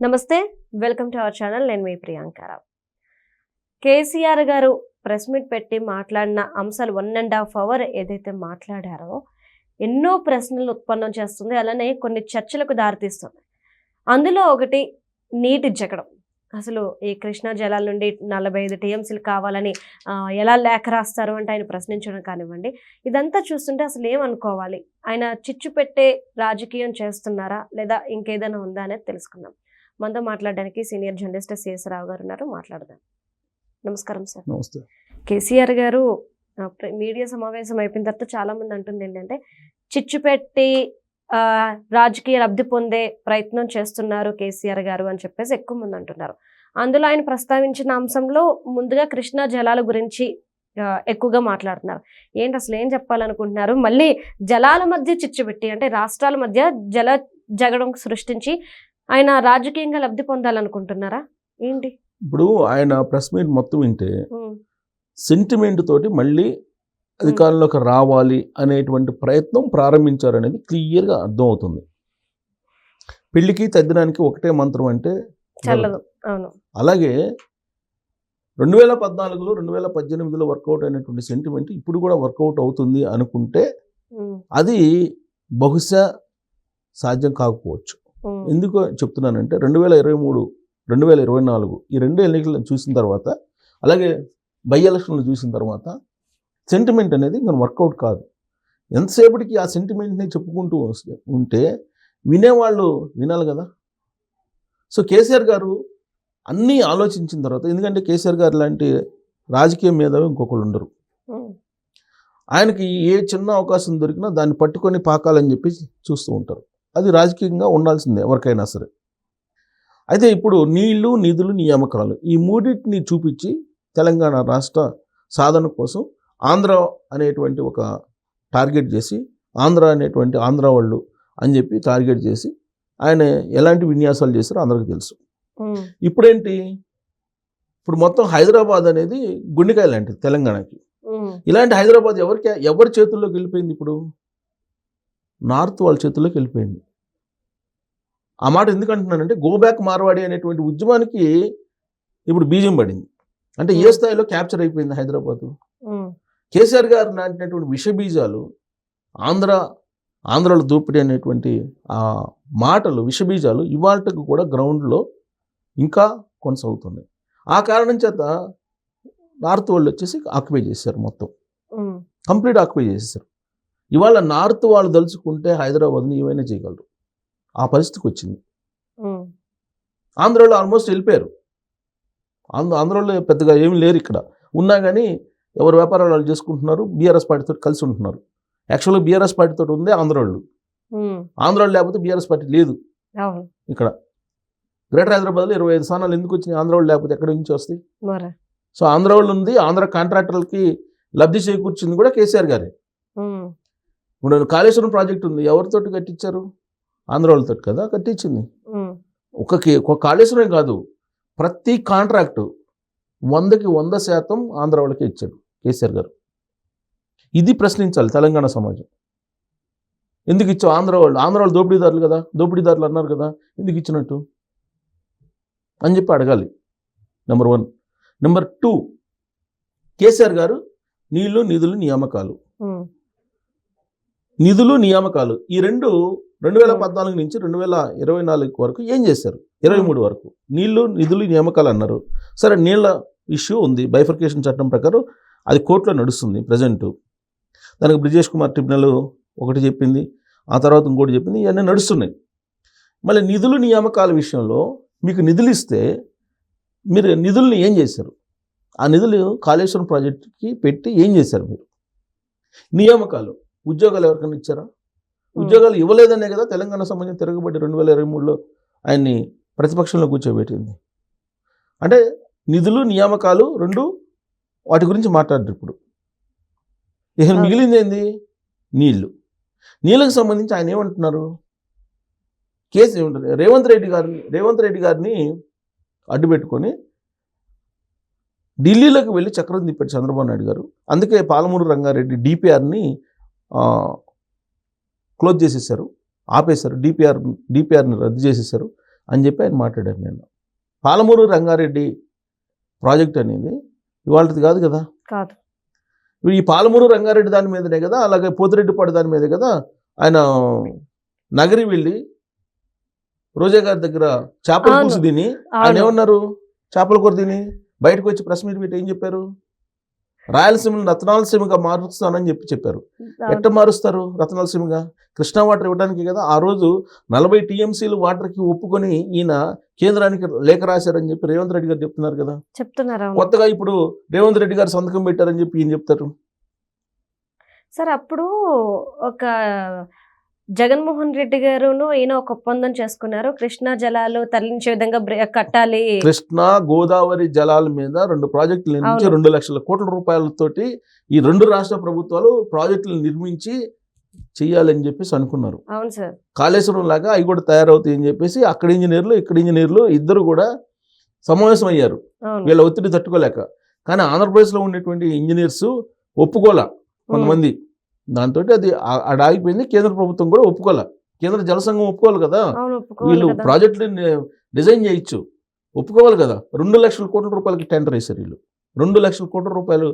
నమస్తే, welcome to our channel. నేను మీ ప్రియాంకారావు. కేసీఆర్ గారు ప్రెస్ మీట్ పెట్టి మాట్లాడిన అంశాలు 1.5 అవర్ ఏదైతే మాట్లాడారో ఎన్నో ప్రశ్నలు ఉత్పన్నం చేస్తుంది, అలానే కొన్ని చర్చలకు దారితీస్తుంది. అందులో ఒకటి నీటి జగడం. అసలు ఈ కృష్ణా జలాల నుండి 45 టీఎంసీలు కావాలని ఎలా లేఖ రాస్తారు అంటే ఆయన ప్రశ్నించడం కానివ్వండి, ఇదంతా చూస్తుంటే అసలు ఏమనుకోవాలి? ఆయన చిచ్చు పెట్టే రాజకీయం చేస్తున్నారా లేదా ఇంకేదైనా ఉందా అనేది తెలుసుకుందాం. మనతో మాట్లాడడానికి సీనియర్ జర్నలిస్ట్ సిఎస్ రావు గారు ఉన్నారు, మాట్లాడదాం. నమస్కారం సార్. నమస్తే. కేసీఆర్ గారు మీడియా సమావేశం అయిపోయిన తర్వాత చాలా మంది అంటుంది ఏంటంటే చిచ్చు పెట్టి రాజకీయ లబ్ధి పొందే ప్రయత్నం చేస్తున్నారు కేసీఆర్ గారు అని చెప్పేసి ఎక్కువ మంది అంటున్నారు. అందులో ఆయన ప్రస్తావించిన అంశంలో ముందుగా కృష్ణా జలాల గురించి ఎక్కువగా మాట్లాడుతున్నారు. ఏంటి అసలు ఏం చెప్పాలనుకుంటున్నారు? మళ్ళీ జలాల మధ్య చిచ్చు పెట్టి అంటే రాష్ట్రాల మధ్య జల జగడం సృష్టించి ఆయన రాజకీయంగా లబ్ధి పొందాలనుకుంటున్నారా ఏంటి? ఇప్పుడు ఆయన ప్రెస్ మీట్ మొత్తం వింటే సెంటిమెంట్ తోటి మళ్ళీ అధికారంలోకి రావాలి అనేటువంటి ప్రయత్నం ప్రారంభించారనేది క్లియర్గా అర్థమవుతుంది. పెళ్లికి తద్దినానికి ఒకటే మంత్రం అంటే చల్లదు. అవును. అలాగే 2014లో 2018లో వర్కౌట్ అయినటువంటి సెంటిమెంట్ ఇప్పుడు కూడా వర్కౌట్ అవుతుంది అనుకుంటే అది బహుశా సాధ్యం కాకపోవచ్చు. ఎందుకు చెప్తున్నానంటే 2023, 2024 ఈ 2 ఎన్నికలను చూసిన తర్వాత, అలాగే బై ఎలక్షన్లు చూసిన తర్వాత సెంటిమెంట్ అనేది ఇంకా వర్కౌట్ కాదు. ఎంతసేపటికి ఆ సెంటిమెంట్ని చెప్పుకుంటూ ఉంటే వినేవాళ్ళు వినాలి కదా. సో కేసీఆర్ గారు అన్నీ ఆలోచించిన తర్వాత, ఎందుకంటే కేసీఆర్ గారు లాంటి రాజకీయం మీద ఇంకొకళ్ళు ఉండరు. ఆయనకి ఏ చిన్న అవకాశం దొరికినా దాన్ని పట్టుకొని పాకాలని చెప్పి చూస్తూ ఉంటారు. అది రాజకీయంగా ఉండాల్సిందే ఎవరికైనా సరే. అయితే ఇప్పుడు నీళ్లు, నిధులు, నియామకాలు ఈ మూడింటిని చూపించి తెలంగాణ రాష్ట్ర సాధన కోసం ఆంధ్ర అనేటువంటి ఒక టార్గెట్ చేసి, ఆంధ్ర అనేటువంటి ఆంధ్ర వాళ్ళు అని చెప్పి టార్గెట్ చేసి ఆయన ఎలాంటి విన్యాసాలు చేశారో అందరికీ తెలుసు. ఇప్పుడేంటి, ఇప్పుడు మొత్తం హైదరాబాద్ అనేది గుండెకాయ లాంటిది తెలంగాణకి. ఇలాంటి హైదరాబాద్ ఎవరి చేతుల్లోకి వెళ్ళిపోయింది? ఇప్పుడు నార్త్ వాళ్ళ చేతుల్లోకి వెళ్ళిపోయింది. ఆ మాట ఎందుకు అంటున్నానంటే, గో బ్యాక్ మార్వాడి అనేటువంటి ఉద్యమానికి ఇప్పుడు బీజం పడింది. అంటే ఏ స్థాయిలో క్యాప్చర్ అయిపోయింది హైదరాబాదు. కేసీఆర్ గారు నాటినటువంటి విష బీజాలు, ఆంధ్రాలో దోపిడీ అనేటువంటి ఆ మాటలు, విష బీజాలు ఇవాళకు కూడా గ్రౌండ్లో ఇంకా కొనసాగుతున్నాయి. ఆ కారణం చేత నార్త్ వాళ్ళు వచ్చేసి ఆక్యుపై చేశారు, మొత్తం కంప్లీట్ ఆక్యుపై చేసేసారు. ఇవాళ నార్త్ వాళ్ళు దలుచుకుంటే హైదరాబాద్ని ఏమైనా చేయగలరు, ఆ పరిస్థితికి వచ్చింది. ఆంధ్రాలో ఆల్మోస్ట్ వెళ్ళిపోయారు. ఆంధ్రాలో పెద్దగా ఏమి లేరు, ఇక్కడ ఉన్నా కానీ ఎవరు వ్యాపారాలు వాళ్ళు చేసుకుంటున్నారు, బీఆర్ఎస్ పార్టీతో కలిసి ఉంటున్నారు. యాక్చువల్గా బీఆర్ఎస్ పార్టీతో ఉంది ఆంధ్రాళ్ళు. ఆంధ్రాళ్ళు లేకపోతే బీఆర్ఎస్ పార్టీ లేదు ఇక్కడ. గ్రేటర్ హైదరాబాద్లో 25 స్థానాలు ఎందుకు వచ్చినాయి? ఆంధ్రాళ్ళు లేకపోతే ఎక్కడి నుంచి వస్తాయి? సో ఆంధ్ర వాళ్ళు ఉంది, ఆంధ్ర కాంట్రాక్టర్లకి లబ్ధి చేకూర్చింది కూడా కేసీఆర్ గారే. ఇప్పుడు కాళేశ్వరం ప్రాజెక్ట్ ఉంది, ఎవరితోటి కట్టించారు? ఆంధ్ర వాళ్ళతో కదా కట్టించింది. ఒక కాళేశ్వరం కాదు, ప్రతి కాంట్రాక్టు 100కి 100% ఆంధ్ర వాళ్ళకే ఇచ్చాడు కేసీఆర్ గారు. ఇది ప్రశ్నించాలి తెలంగాణ సమాజం. ఎందుకు ఇచ్చావు? ఆంధ్ర వాళ్ళు దోపిడీదారులు కదా, దోపిడీదారులు అన్నారు కదా, ఎందుకు ఇచ్చినట్టు అని చెప్పి అడగాలి. నెంబర్ 1. నెంబర్ 2, కేసీఆర్ గారు నీళ్లు, నిధులు, నియామకాలు. నిధులు, నియామకాలు ఈ రెండు 2014 నుంచి 2024 వరకు ఏం చేశారు? 23 వరకు నీళ్లు, నిధులు, నియామకాలు అన్నారు. సరే, నీళ్ళ ఇష్యూ ఉంది, బైఫర్కేషన్ చట్టం ప్రకారం అది కోర్టులో నడుస్తుంది ప్రజెంటు. దానికి బ్రిజేష్ కుమార్ ట్రిబ్యునల్ ఒకటి చెప్పింది, ఆ తర్వాత ఇంకోటి చెప్పింది, ఇవన్నీ నడుస్తున్నాయి. మళ్ళీ నిధులు, నియామకాల విషయంలో మీకు నిధులు ఇస్తే మీరు నిధుల్ని ఏం చేశారు? ఆ నిధులు కాళేశ్వరం ప్రాజెక్టుకి పెట్టి ఏం చేశారు మీరు? నియామకాలు, ఉద్యోగాలు ఎవరికైనా ఇచ్చారా? ఉద్యోగాలు ఇవ్వలేదనే కదా తెలంగాణ సమాజం తిరగబడి 2023లో ఆయన్ని ప్రతిపక్షంలో కూర్చోబెట్టింది. అంటే నిధులు, నియామకాలు రెండు, వాటి గురించి మాట్లాడారు. ఇప్పుడు ఇక మిగిలింది ఏంది? నీళ్లు. నీళ్ళకు సంబంధించి ఆయన ఏమంటున్నారు? రేవంత్ రెడ్డి గారిని అడ్డు పెట్టుకొని ఢిల్లీలోకి వెళ్ళి చక్రం తిప్పాడు చంద్రబాబు నాయుడు గారు. అందుకే పాలమూరు రంగారెడ్డి డిపిఆర్ని క్లోజ్ చేసేసారు, ఆపేశారు. డిపిఆర్ని రద్దు చేసేసారు. అని చెప్పి ఆయన మాట్లాడారు. నేను పాలమూరు రంగారెడ్డి ప్రాజెక్ట్ అనేది ఇవాళది కాదు కదా. కాదు. ఈ పాలమూరు రంగారెడ్డి దాని మీదనే కదా, అలాగే పోతిరెడ్డిపాడు దాని మీదే కదా ఆయన నగరి వెళ్ళి రోజా గారి దగ్గర చేపల పులుసు తిని ఆయన ఏమన్నారు, చేపల కూర తిని బయటకు వచ్చి ప్రెస్ మీట్ పెట్టి ఏం చెప్పారు, రాయలసీమను రత్నాలసీమగా మారుస్తానని చెప్పారు. ఎట్ట మారుస్తారు రత్నాలసీమగా? కృష్ణా వాటర్ ఇవ్వడానికి కదా. ఆ రోజు 40 TMCలు వాటర్కి ఒప్పుకొని ఈయన కేంద్రానికి లేఖ రాశారని చెప్పి రేవంత్ రెడ్డి గారు చెప్తున్నారు కదా. చెప్తున్నారు. కొత్తగా ఇప్పుడు రేవంత్ రెడ్డి గారు సంతకం పెట్టారని చెప్పి ఈయన చెప్తారు. సార్ అప్పుడు ఒక జగన్మోహన్ రెడ్డి గారును ఈయన ఒక ఒప్పందం చేసుకున్నారు, కృష్ణా జలాలు తరలించే విధంగా కట్టాలి. కృష్ణా గోదావరి జలాల మీద 2 ప్రాజెక్టులు నిర్మించి 2 లక్షల కోట్ల రూపాయలతోటి ఈ 2 రాష్ట్ర ప్రభుత్వాలు ప్రాజెక్టులు నిర్మించి చెయ్యాలని చెప్పేసి అనుకున్నారు. అవును సార్. కాళేశ్వరం లాగా అవి కూడా తయారవుతాయి అని చెప్పేసి అక్కడ ఇంజనీర్లు ఇక్కడ ఇంజనీర్లు ఇద్దరు కూడా సమావేశం అయ్యారు వీళ్ళ ఒత్తిడి తట్టుకోలేక. కానీ ఆంధ్రప్రదేశ్లో ఉండేటువంటి ఇంజనీర్స్ ఒప్పుకోలే కొంతమంది. దాంతో అది ఆగిపోయింది. కేంద్ర ప్రభుత్వం కూడా ఒప్పుకోలే. కేంద్ర జలసంఘం ఒప్పుకోవాలి కదా, వీళ్ళు ప్రాజెక్టులు డిజైన్ చేయొచ్చు, ఒప్పుకోవాలి కదా. 2 లక్షల కోట్ల రూపాయలకి టెండర్ వేశారు వీళ్ళు. 2 లక్షల కోట్ల రూపాయలు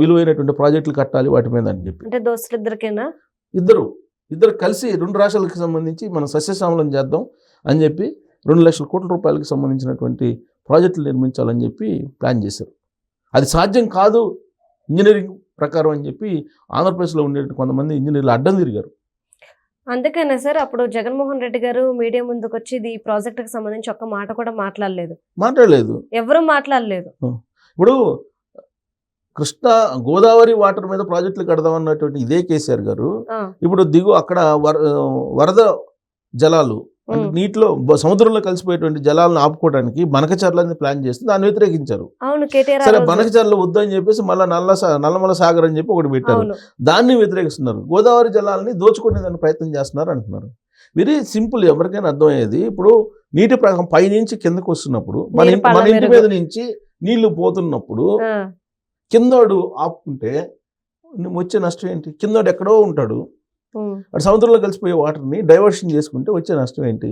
విలువైనటువంటి ప్రాజెక్టులు కట్టాలి వాటి మీద అని చెప్పి. అంటే దోస్తులు ఇద్దరికేనా? ఇద్దరు కలిసి 2 రాష్ట్రాలకు సంబంధించి మనం సస్యశ్యామలం చేద్దాం అని చెప్పి 2 లక్షల కోట్ల రూపాయలకు సంబంధించినటువంటి ప్రాజెక్టులు నిర్మించాలని చెప్పి ప్లాన్ చేశారు. అది సాధ్యం కాదు ఇంజనీరింగ్ ప్రకారం అని చెప్పి ఆంధ్రప్రదేశ్లో ఉండే కొంతమంది ఇంజనీర్లు అడ్డం తిరిగారు. అందుకనే సార్ అప్పుడు జగన్మోహన్ రెడ్డి గారు మీడియా ముందుకు వచ్చి ఈ ప్రాజెక్టుకి సంబంధించి ఒక్క మాట కూడా మాట్లాడలేదు. ఎవరు మాట్లాడలేదు. ఇప్పుడు కృష్ణా గోదావరి వాటర్ మీద ప్రాజెక్టులు కడదామన్నటువంటి ఇదే కేసీఆర్ గారు ఇప్పుడు అక్కడ వరద జలాలు అంటే నీటిలో సముద్రంలో కలిసిపోయేటువంటి జలాలను ఆపుకోవడానికి బనకచర్లని ప్లాన్ చేస్తే దాన్ని వ్యతిరేకించారు. సరే బనకచర్లు వద్దు అని చెప్పేసి మళ్ళీ నల్లమల సాగర్ అని చెప్పి ఒకటి పెట్టారు, దాన్ని వ్యతిరేకిస్తున్నారు. గోదావరి జలాలని దోచుకునే దాన్ని ప్రయత్నం చేస్తున్నారు అంటున్నారు. వెరీ సింపుల్, ఎవరికైనా అర్థమయ్యేది. ఇప్పుడు నీటి ప్రవాహం పైనుంచి కిందకు వస్తున్నప్పుడు మన ఇంటి మీద నుంచి నీళ్లు పోతున్నప్పుడు కిందోడు ఆపుకుంటే వచ్చే నష్టం ఏంటి? కిందోడు ఎక్కడో ఉంటాడు, అటు సముద్రంలో కలిసిపోయే వాటర్ని డైవర్షన్ చేసుకుంటే వచ్చే నష్టం ఏంటి?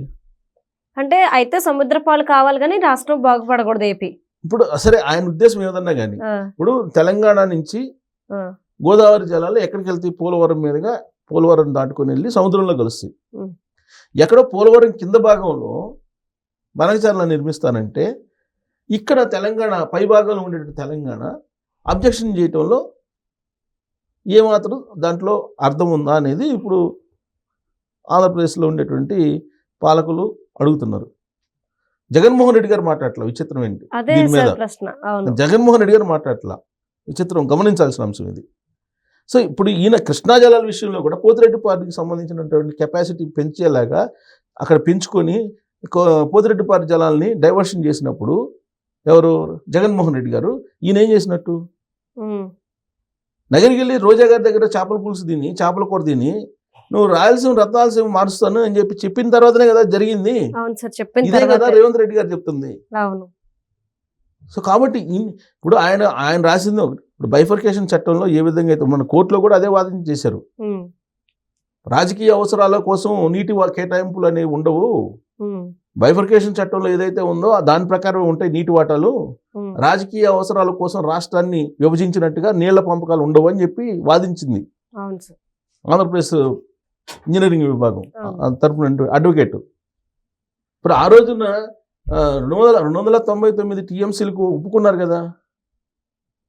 అంటే అయితే సముద్ర పాలు కావాలి కానీ రాష్ట్రం బాగుపడకూడదు ఏపీ. ఇప్పుడు సరే ఆయన ఉద్దేశం ఏదన్నా కానీ ఇప్పుడు తెలంగాణ నుంచి గోదావరి జలాలు ఎక్కడికి వెళ్తాయి? పోలవరం మీదుగా పోలవరం దాటుకొని వెళ్ళి సముద్రంలో కలుస్తాయి. ఎక్కడో పోలవరం కింద భాగంలో బనకచర్లను నిర్మిస్తానంటే ఇక్కడ తెలంగాణ పై భాగంలో ఉండేటువంటి తెలంగాణ అబ్జెక్షన్ చేయటంలో ఏమాత్రం దాంట్లో అర్థం ఉందా అనేది ఇప్పుడు ఆంధ్రప్రదేశ్లో ఉండేటువంటి పాలకులు అడుగుతున్నారు. జగన్మోహన్ రెడ్డి గారు మాట్లాడట్లా, విచిత్రం ఏంటి దీని మీద? జగన్మోహన్ రెడ్డి గారు మాట్లాడట్లా, విచిత్రం, గమనించాల్సిన అంశం ఇది. సో ఇప్పుడు ఈయన కృష్ణా జలాల విషయంలో కూడా పోతిరెడ్డిపాడుకి సంబంధించినటువంటి కెపాసిటీ పెంచేలాగా అక్కడ పెంచుకొని పోతిరెడ్డిపాడు జలాల్ని డైవర్షన్ చేసినప్పుడు ఎవరు? జగన్మోహన్ రెడ్డి గారు. ఈయన ఏం చేసినట్టు? నగరికి వెళ్ళి రోజా గారి దగ్గర చేపల పులుసు తిని చేపల కూర తిని నువ్వు రాయలసీమ రత్నాలసీమ మారుస్తాను అని చెప్పి చెప్పిన తర్వాతనే కదా జరిగింది. ఇదే కదా రేవంత్ రెడ్డి గారు చెప్తుంది. సో కాబట్టి ఇప్పుడు ఆయన రాసింది ఒకటి. ఇప్పుడు బైఫర్కేషన్ చట్టంలో ఏ విధంగా అయితే మన కోర్టులో కూడా అదే వాదన చేశారు. రాజకీయ అవసరాల కోసం నీటి కేటాయింపులు అనేవి ఉండవు. బైఫర్కేషన్ చట్టంలో ఏదైతే ఉందో దాని ప్రకారం ఉంటాయి నీటి వాటాలు. రాజకీయ అవసరాల కోసం రాష్ట్రాన్ని విభజించినట్టుగా నీళ్ల పంపకాలు ఉండవు అని చెప్పి వాదించింది ఆంధ్రప్రదేశ్ ఇంజనీరింగ్ విభాగం తరపున అడ్వకేట్. ఇప్పుడు ఆ రోజున 299 TMCలకు ఒప్పుకున్నారు కదా,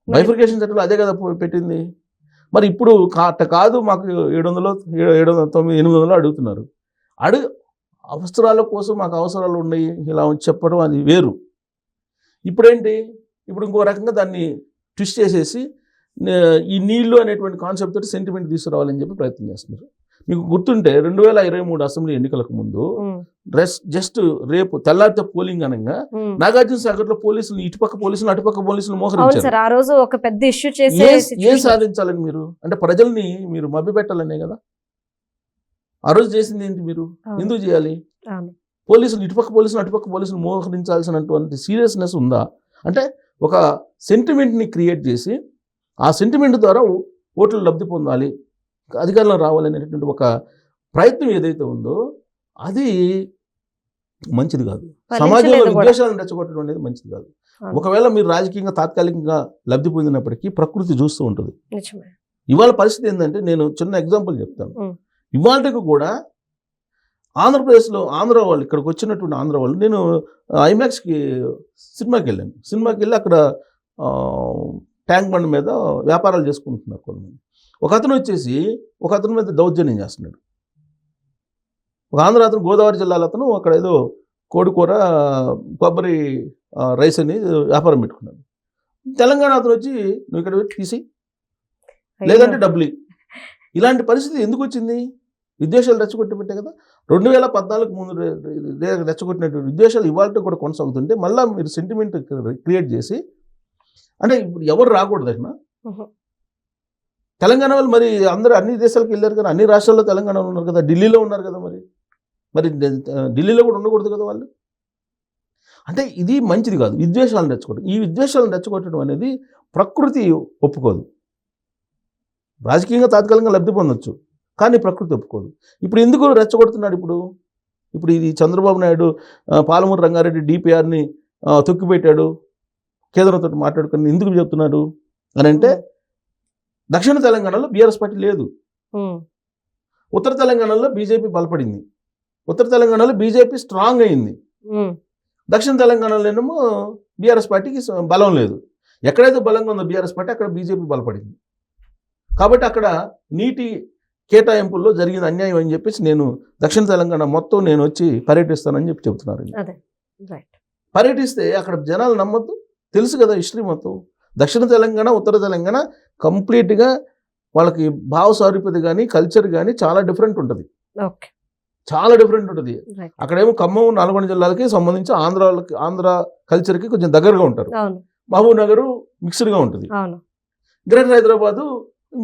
బైఫర్కేషన్ చట్టంలో అదే కదా పెట్టింది. మరి ఇప్పుడు కాదు మాకు 800 అడుగుతున్నారు. అవసరాల కోసం మాకు అవసరాలు ఉన్నాయి ఇలా చెప్పడం అది వేరు. ఇప్పుడేంటి? ఇప్పుడు ఇంకో రకంగా దాన్ని ట్విస్ట్ చేసేసి ఈ నీళ్లు అనేటువంటి కాన్సెప్ట్ తోటి సెంటిమెంట్ తీసుకురావాలని చెప్పి ప్రయత్నం చేస్తున్నారు. మీకు గుర్తుంటే 2023 అసెంబ్లీ ఎన్నికలకు ముందు జస్ట్ రేపు తెల్లారితే పోలింగ్ అనగా నాగార్జున సాగర్ లో పోలీసులు ఇటుపక్క పోలీసులు అటుపక్క పోలీసులు మోహరించారు. ఏం సాధించాలని మీరు? అంటే ప్రజల్ని మీరు మభ్యపెట్టాలనే కదా ఆ రోజు చేసింది. ఏంటి మీరు ఎందుకు చేయాలి? పోలీసులు ఇటుపక్క పోలీసులు అటుపక్క పోలీసులు మోహరించాల్సినటువంటి సీరియస్నెస్ ఉందా? అంటే ఒక సెంటిమెంట్ని క్రియేట్ చేసి ఆ సెంటిమెంట్ ద్వారా ఓట్లు లబ్ధి పొందాలి, అధికారంలో రావాలనేటువంటి ఒక ప్రయత్నం ఏదైతే ఉందో అది మంచిది కాదు. ఫలించలేదు సమాజంలో కూడా. విద్వేషాలను రెచ్చగొట్టడం అనేది మంచిది కాదు. అవును. ఒకవేళ మీరు రాజకీయంగా తాత్కాలికంగా లబ్ధి పొందినప్పటికీ ప్రకృతి చూస్తూ ఉంటుంది. నిజమే. ఇవాళ పరిస్థితి ఏంటంటే నేను చిన్న ఎగ్జాంపుల్ చెప్తాను. ఉమ్. ఇవాళకి కూడా ఆంధ్రప్రదేశ్లో ఆంధ్ర వాళ్ళు ఇక్కడికి వచ్చినటువంటి ఆంధ్ర వాళ్ళు నేను ఐమాక్స్కి సినిమాకి వెళ్ళాను. సినిమాకి వెళ్ళి అక్కడ ట్యాంక్ బండ్ మీద వ్యాపారాలు చేసుకుంటున్నారు కొంతమంది. ఒక అతను వచ్చేసి ఒక అతని మీద దౌర్జన్యం చేస్తున్నాడు. ఒక ఆంధ్ర అతను గోదావరి జిల్లాలో అతను అక్కడ ఏదో కోడికూర కొబ్బరి రైస్ అని వ్యాపారం పెట్టుకున్నాడు. తెలంగాణ అతను వచ్చి నువ్వు ఇక్కడ పెట్టి తీసి లేదంటే డబ్బులు. ఇలాంటి పరిస్థితి ఎందుకు వచ్చింది? విద్వేషాలు రెచ్చగొట్టి పెట్టే కదా. 2014 ముందు రెచ్చగొట్టినటువంటి విద్వేషాలు ఇవాళ కూడా కొనసాగుతుంటే మళ్ళీ మీరు సెంటిమెంట్ క్రియేట్ చేసి అంటే ఇప్పుడు ఎవరు రాకూడదు అక్కడ. తెలంగాణ వాళ్ళు మరి అందరూ అన్ని దేశాలకు వెళ్ళారు కదా, అన్ని రాష్ట్రాల్లో తెలంగాణలో ఉన్నారు కదా, ఢిల్లీలో ఉన్నారు కదా, మరి ఢిల్లీలో కూడా ఉండకూడదు కదా వాళ్ళు. అంటే ఇది మంచిది కాదు. విద్వేషాలను రెచ్చగొట్టడం, ఈ విద్వేషాలను రెచ్చగొట్టడం అనేది ప్రకృతి ఒప్పుకోదు. రాజకీయంగా తాత్కాలికంగా లబ్ధి పొందొచ్చు, కానీ ప్రకృతి ఒప్పుకోదు. ఇప్పుడు ఎందుకు రెచ్చగొడుతున్నాడు? ఇప్పుడు ఇది చంద్రబాబు నాయుడు పాలమూరు రంగారెడ్డి డిపిఆర్ని తొక్కిపెట్టాడు, కేంద్రంతో మాట్లాడుకుని ఎందుకు చెప్తున్నాడు అని అంటే దక్షిణ తెలంగాణలో బీఆర్ఎస్ పార్టీ లేదు, ఉత్తర తెలంగాణలో బీజేపీ బలపడింది, ఉత్తర తెలంగాణలో బీజేపీ స్ట్రాంగ్ అయింది, దక్షిణ తెలంగాణలోనేమో బీఆర్ఎస్ పార్టీకి బలం లేదు. ఎక్కడైతే బలంగా ఉందో బీఆర్ఎస్ పార్టీ అక్కడ బీజేపీ బలపడింది. కాబట్టి అక్కడ నీటి కేటాయింపుల్లో జరిగిన అన్యాయం అని చెప్పేసి నేను దక్షిణ తెలంగాణ మొత్తం నేను వచ్చి పర్యటిస్తానని చెప్తున్నారు. పర్యటిస్తే అక్కడ జనాలు నమ్మద్దు, తెలుసు కదా హిస్టరీ మొత్తం. దక్షిణ తెలంగాణ ఉత్తర తెలంగాణ కంప్లీట్గా వాళ్ళకి భావ సారూప్యత కానీ కల్చర్ కానీ చాలా డిఫరెంట్ ఉంటుంది, చాలా డిఫరెంట్ ఉంటుంది. అక్కడేమో ఖమ్మం నల్గొండ జిల్లాలకి సంబంధించి ఆంధ్ర కల్చర్కి కొంచెం దగ్గరగా ఉంటారు. మహబూబ్ నగర్ మిక్స్డ్గా ఉంటుంది, గ్రేటర్ హైదరాబాదు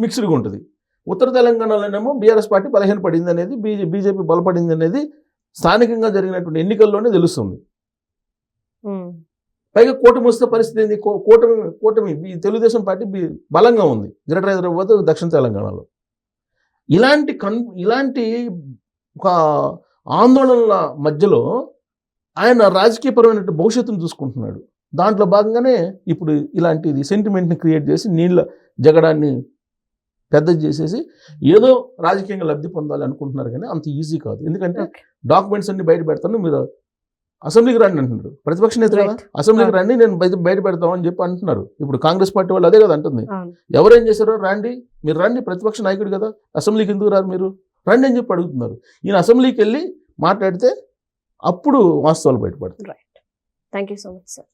మిక్స్డ్గా ఉంటుంది. ఉత్తర తెలంగాణలోనేమో బీఆర్ఎస్ పార్టీ బలహీనపడింది అనేది, బీజేపీ బలపడింది అనేది స్థానికంగా జరిగినటువంటి ఎన్నికల్లోనే తెలుస్తుంది. పైగా కూటమి వస్తే పరిస్థితి ఏంది? కూటమి తెలుగుదేశం పార్టీ బలంగా ఉంది గ్రేటర్ హైదరాబాద్ దక్షిణ తెలంగాణలో. ఇలాంటి ఒక ఆందోళనల మధ్యలో ఆయన రాజకీయపరమైన భవిష్యత్తును చూసుకుంటున్నాడు. దాంట్లో భాగంగానే ఇప్పుడు ఇలాంటిది సెంటిమెంట్ని క్రియేట్ చేసి నీళ్ళ జగడాన్ని పెద్దది చేసేసి ఏదో రాజకీయంగా లబ్ధి పొందాలి అనుకుంటున్నారు, కానీ అంత ఈజీ కాదు. ఎందుకంటే డాక్యుమెంట్స్ అన్ని బయట పెడతాను, మీరు అసెంబ్లీకి రండి అంటున్నారు. ప్రతిపక్ష నేత కదా, అసెంబ్లీకి రండి నేను బయట పెడతామని చెప్పి అంటున్నారు. ఇప్పుడు కాంగ్రెస్ పార్టీ వాళ్ళు అదే కదా అంటుంది. ఎవరేం చేశారో రండి, మీరు రండి, ప్రతిపక్ష నాయకుడు కదా, అసెంబ్లీకి ఎందుకు రారు మీరు, రండి అని చెప్పి అడుగుతున్నారు. ఈయన అసెంబ్లీకి వెళ్ళి మాట్లాడితే అప్పుడు వాస్తవాలు బయటపడతాయి. Thank you so much sir.